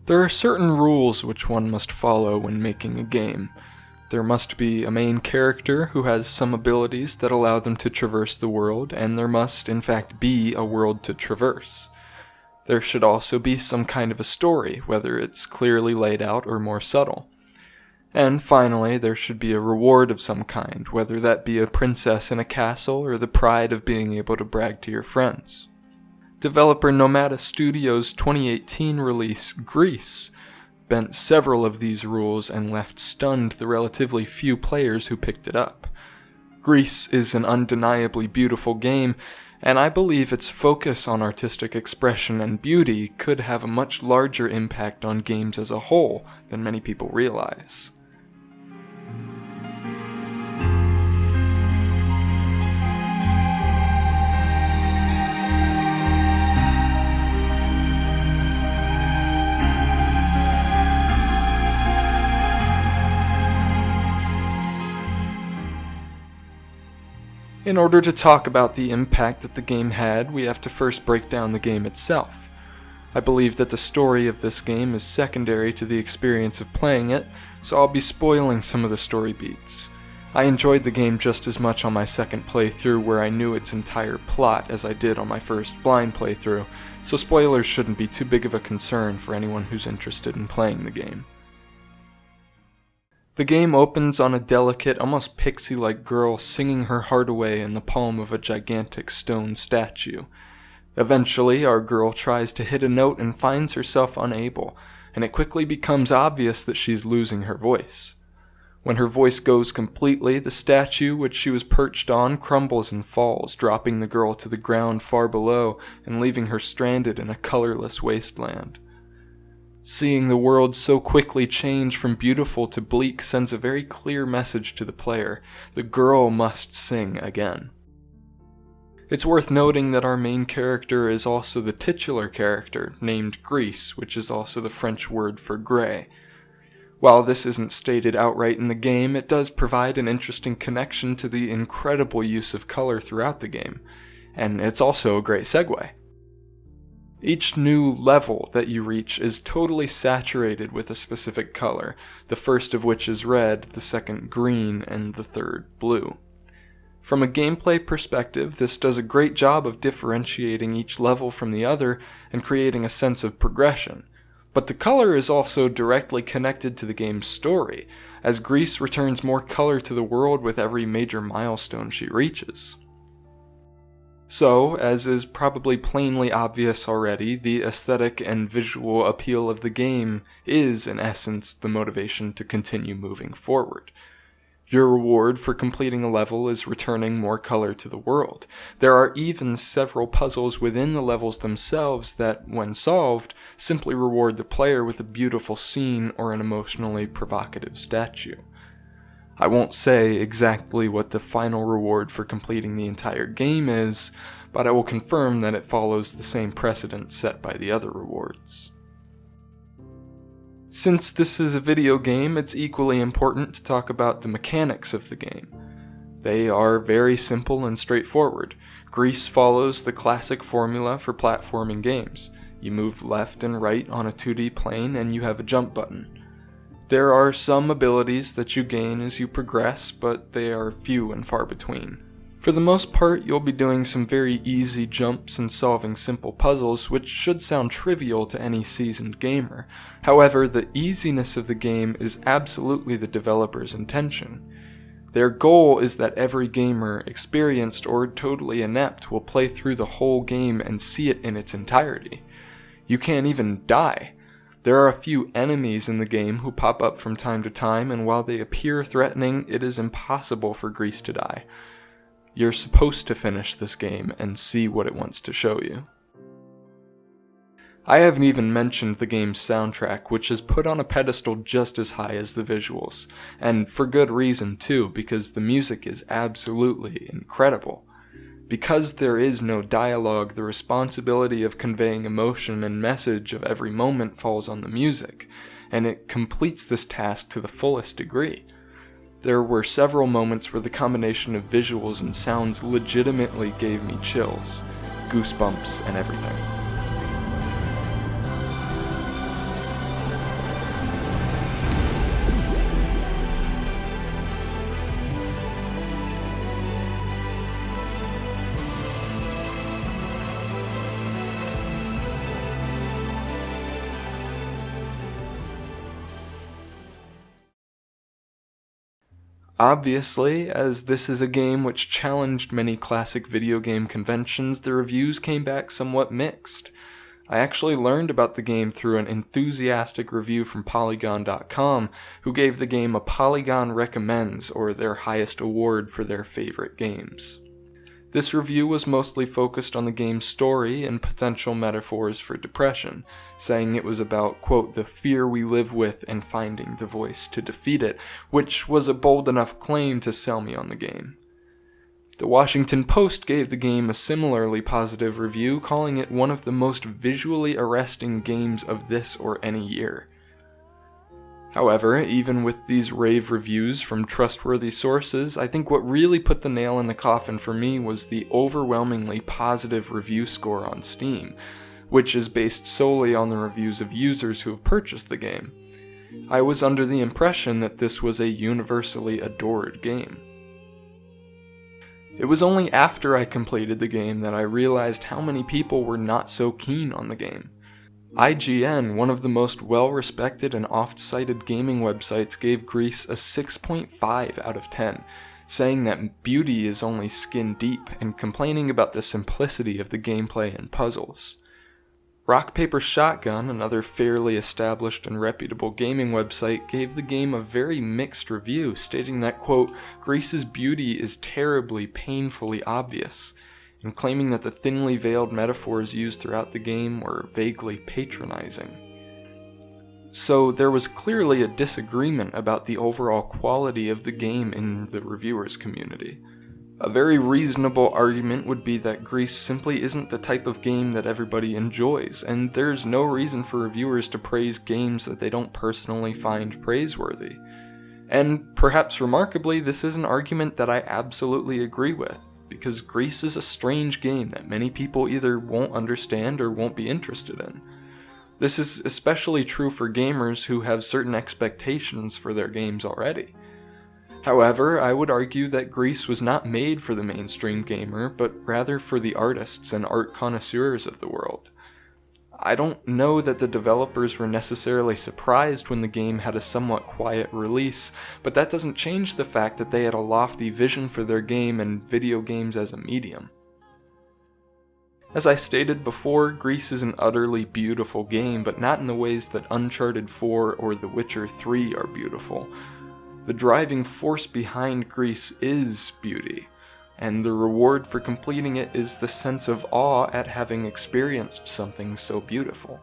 There are certain rules which one must follow when making a game. There must be a main character who has some abilities that allow them to traverse the world, and there must, in fact, be a world to traverse. There should also be some kind of a story, whether it's clearly laid out or more subtle. And finally, there should be a reward of some kind, whether that be a princess in a castle or the pride of being able to brag to your friends. Developer Nomada Studios' 2018 release, Gris, bent several of these rules and left stunned the relatively few players who picked it up. Gris is an undeniably beautiful game, and I believe its focus on artistic expression and beauty could have a much larger impact on games as a whole than many people realize. In order to talk about the impact that the game had, we have to first break down the game itself. I believe that the story of this game is secondary to the experience of playing it, so I'll be spoiling some of the story beats. I enjoyed the game just as much on my second playthrough where I knew its entire plot as I did on my first blind playthrough, so spoilers shouldn't be too big of a concern for anyone who's interested in playing the game. The game opens on a delicate, almost pixie-like girl singing her heart away in the palm of a gigantic stone statue. Eventually, our girl tries to hit a note and finds herself unable, and it quickly becomes obvious that she's losing her voice. When her voice goes completely, the statue which she was perched on crumbles and falls, dropping the girl to the ground far below and leaving her stranded in a colorless wasteland. Seeing the world so quickly change from beautiful to bleak sends a very clear message to the player. The girl must sing again. It's worth noting that our main character is also the titular character, named Gris, which is also the French word for grey. While this isn't stated outright in the game, it does provide an interesting connection to the incredible use of color throughout the game, and it's also a great segue. Each new level that you reach is totally saturated with a specific color, the first of which is red, the second green, and the third blue. From a gameplay perspective, this does a great job of differentiating each level from the other and creating a sense of progression. But the color is also directly connected to the game's story, as Gris returns more color to the world with every major milestone she reaches. So, as is probably plainly obvious already, the aesthetic and visual appeal of the game is, in essence, the motivation to continue moving forward. Your reward for completing a level is returning more color to the world. There are even several puzzles within the levels themselves that, when solved, simply reward the player with a beautiful scene or an emotionally provocative statue. I won't say exactly what the final reward for completing the entire game is, but I will confirm that it follows the same precedent set by the other rewards. Since this is a video game, it's equally important to talk about the mechanics of the game. They are very simple and straightforward. Gris follows the classic formula for platforming games. You move left and right on a 2D plane and you have a jump button. There are some abilities that you gain as you progress, but they are few and far between. For the most part, you'll be doing some very easy jumps and solving simple puzzles, which should sound trivial to any seasoned gamer. However, the easiness of the game is absolutely the developer's intention. Their goal is that every gamer, experienced or totally inept, will play through the whole game and see it in its entirety. You can't even die. There are a few enemies in the game who pop up from time to time, and while they appear threatening, it is impossible for Gris to die. You're supposed to finish this game and see what it wants to show you. I haven't even mentioned the game's soundtrack, which is put on a pedestal just as high as the visuals, and for good reason too, because the music is absolutely incredible. Because there is no dialogue, the responsibility of conveying emotion and message of every moment falls on the music, and it completes this task to the fullest degree. There were several moments where the combination of visuals and sounds legitimately gave me chills, goosebumps, and everything. Obviously, as this is a game which challenged many classic video game conventions, the reviews came back somewhat mixed. I actually learned about the game through an enthusiastic review from Polygon.com, who gave the game a Polygon Recommends, or their highest award for their favorite games. This review was mostly focused on the game's story and potential metaphors for depression, saying it was about, quote, the fear we live with and finding the voice to defeat it, which was a bold enough claim to sell me on the game. The Washington Post gave the game a similarly positive review, calling it one of the most visually arresting games of this or any year. However, even with these rave reviews from trustworthy sources, I think what really put the nail in the coffin for me was the overwhelmingly positive review score on Steam, which is based solely on the reviews of users who have purchased the game. I was under the impression that this was a universally adored game. It was only after I completed the game that I realized how many people were not so keen on the game. IGN, one of the most well-respected and oft-cited gaming websites, gave Gris a 6.5 out of 10, saying that beauty is only skin deep and complaining about the simplicity of the gameplay and puzzles. Rock Paper Shotgun, another fairly established and reputable gaming website, gave the game a very mixed review, stating that, quote, Gris's beauty is terribly, painfully obvious, and claiming that the thinly veiled metaphors used throughout the game were vaguely patronizing. So there was clearly a disagreement about the overall quality of the game in the reviewers' community. A very reasonable argument would be that Gris simply isn't the type of game that everybody enjoys, and there's no reason for reviewers to praise games that they don't personally find praiseworthy. And perhaps remarkably, this is an argument that I absolutely agree with, because Gris is a strange game that many people either won't understand or won't be interested in. This is especially true for gamers who have certain expectations for their games already. However, I would argue that Gris was not made for the mainstream gamer, but rather for the artists and art connoisseurs of the world. I don't know that the developers were necessarily surprised when the game had a somewhat quiet release, but that doesn't change the fact that they had a lofty vision for their game and video games as a medium. As I stated before, Gris is an utterly beautiful game, but not in the ways that Uncharted 4 or The Witcher 3 are beautiful. The driving force behind Gris is beauty, and the reward for completing it is the sense of awe at having experienced something so beautiful.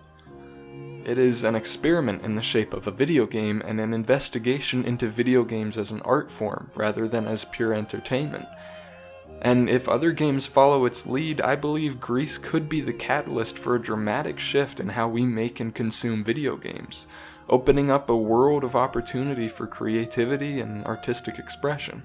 It is an experiment in the shape of a video game and an investigation into video games as an art form rather than as pure entertainment. And if other games follow its lead, I believe Gris could be the catalyst for a dramatic shift in how we make and consume video games, opening up a world of opportunity for creativity and artistic expression.